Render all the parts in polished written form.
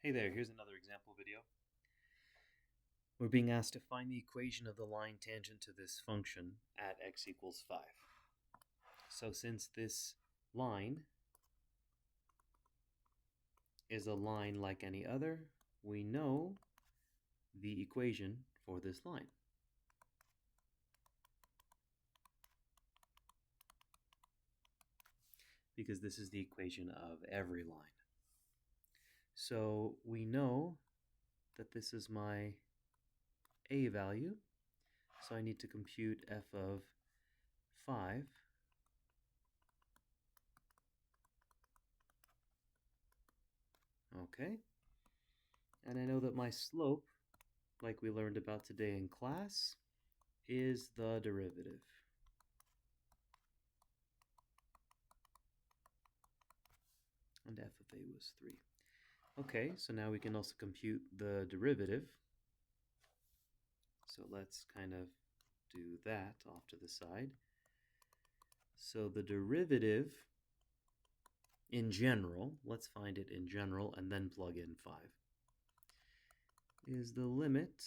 Hey there, here's another example video. We're being asked to find the equation of the line tangent to this function at x equals 5. So since this line is a line like any other, we know the equation for this line. Because this is the equation of every line. So we know that this is my a value. So I need to compute f of 5. Okay. And I know that my slope, like we learned about today in class, is the derivative. And f of a was 3. Okay, so now we can also compute the derivative. So let's kind of do that off to the side. So the derivative in general, let's find it in general and then plug in 5, is the limit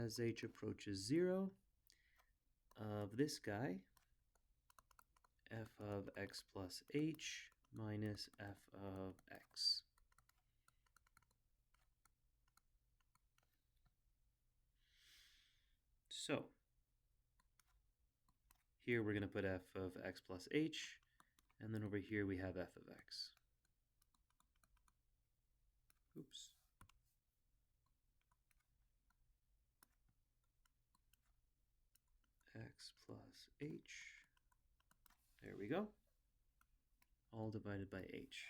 as h approaches 0 of this guy, f of x plus h minus f of x. So here we're going to put f of x plus h, and then over here we have f of x. Oops. X plus h. There we go. All divided by h.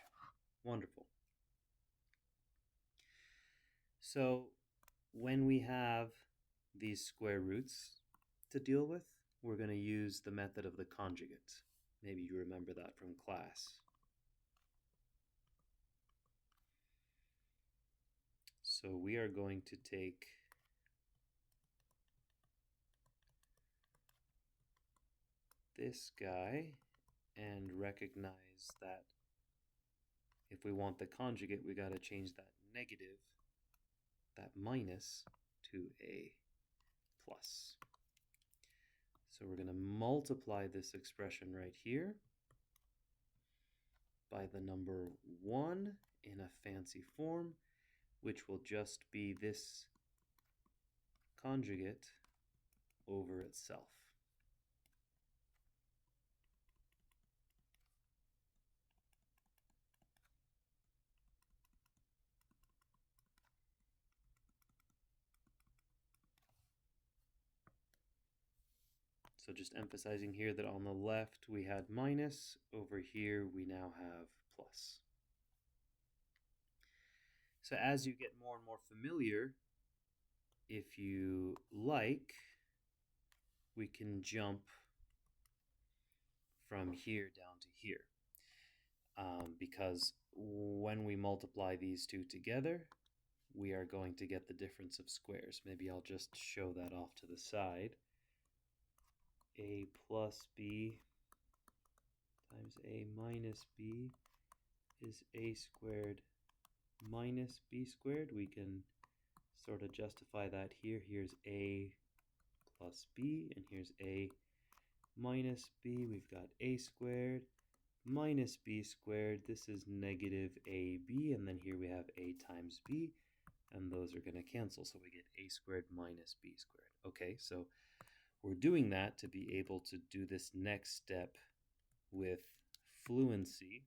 Wonderful. So when we have these square roots to deal with, we're going to use the method of the conjugate. Maybe you remember that from class. So we are going to take this guy and recognize that if we want the conjugate, we got to change that negative, that minus, to a plus. So we're going to multiply this expression right here by the number 1 in a fancy form, which will just be this conjugate over itself. So just emphasizing here that on the left we had minus, over here we now have plus. So as you get more and more familiar, if you like, we can jump from here down to here. Because when we multiply these two together, we are going to get the difference of squares. Maybe I'll just show that off to the side. A plus b times a minus b is a squared minus b squared. We can sort of justify that here. Here's a plus b, and here's a minus b. We've got a squared minus b squared. This is negative ab, and then here we have a times b, and those are going to cancel, so we get a squared minus b squared. Okay, so we're doing that to be able to do this next step with fluency.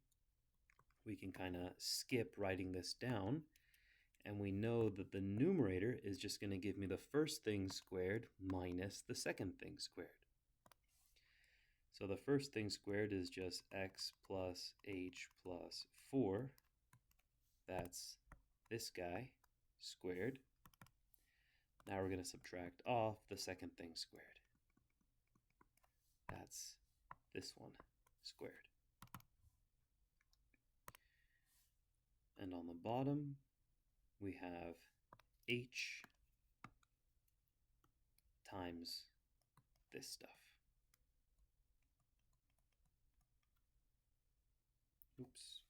We can kind of skip writing this down, and we know that the numerator is just going to give me the first thing squared minus the second thing squared. So the first thing squared is just x plus h plus 4. That's this guy squared. Now we're going to subtract off the second thing squared. That's this one squared. And on the bottom, we have h times this stuff. Oops.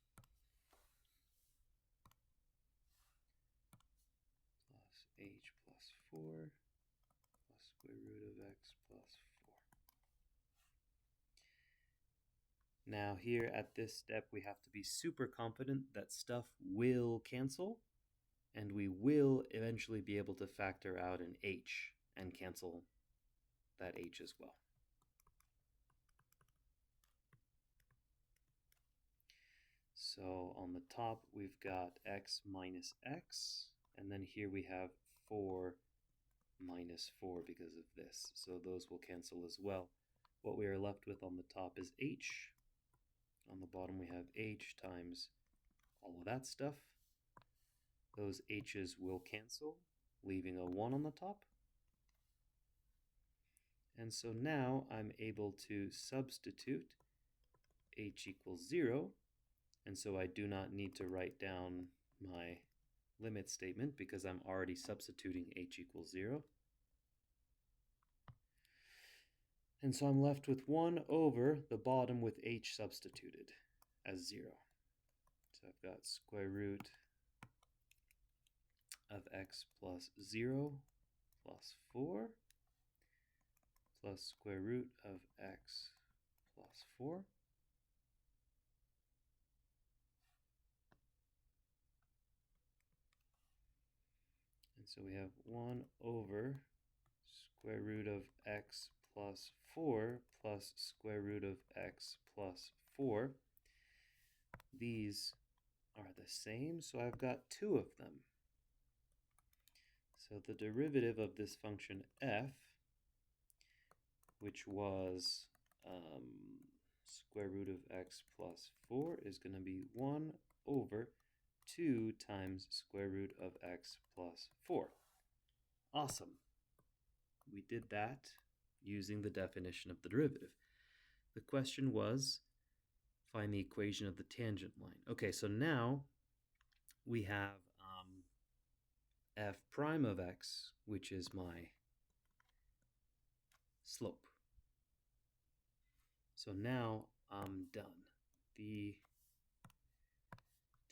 h plus 4 plus square root of x plus 4. Now here at this step, we have to be super confident that stuff will cancel, and we will eventually be able to factor out an h and cancel that h as well. So on the top, we've got x minus x, and then here we have 4 minus 4 because of this. So those will cancel as well. What we are left with on the top is h. On the bottom, we have h times all of that stuff. Those h's will cancel, leaving a 1 on the top. And so now I'm able to substitute h equals 0. And so I do not need to write down my limit statement because I'm already substituting h equals 0. And so I'm left with 1 over the bottom with h substituted as 0. So I've got square root of x plus 0 plus 4 plus square root of x plus 4. And so we have 1 over square root of x plus 4 plus square root of x plus 4. These are the same, so I've got 2 of them. So the derivative of this function f, which was square root of x plus 4, is going to be 1 over 2 times square root of x plus 4. Awesome. We did that using the definition of the derivative. The question was, find the equation of the tangent line. Okay, so now we have f prime of x, which is my slope. So now I'm done. The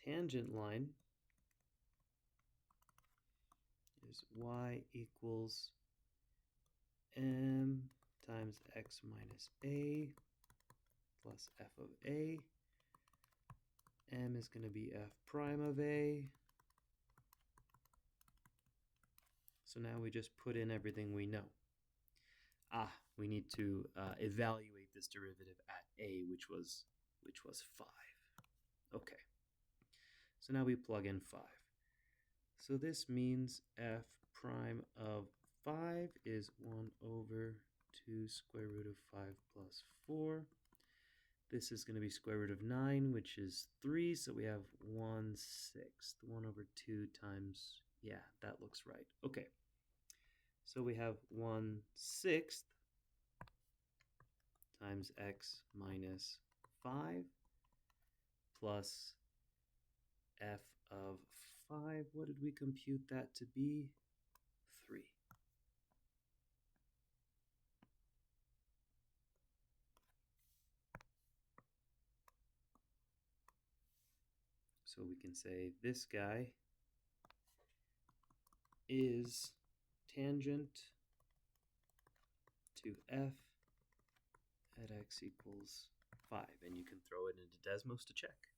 tangent line is y equals m times x minus a plus f of a. M is going to be f prime of a. So now we just put in everything we know. We need to evaluate this derivative at a, which was 5. Okay. So now we plug in 5. So this means f prime of 5 is 1 over 2 square root of 5 plus 4. This is going to be square root of 9, which is 3, so we have 1/6. 1 over 2 times, yeah, that looks right. Okay, so we have 1/6 times x minus 5 plus f of 5. What did we compute that to be? 3. So we can say this guy is tangent to f at x equals 5. And you can throw it into Desmos to check.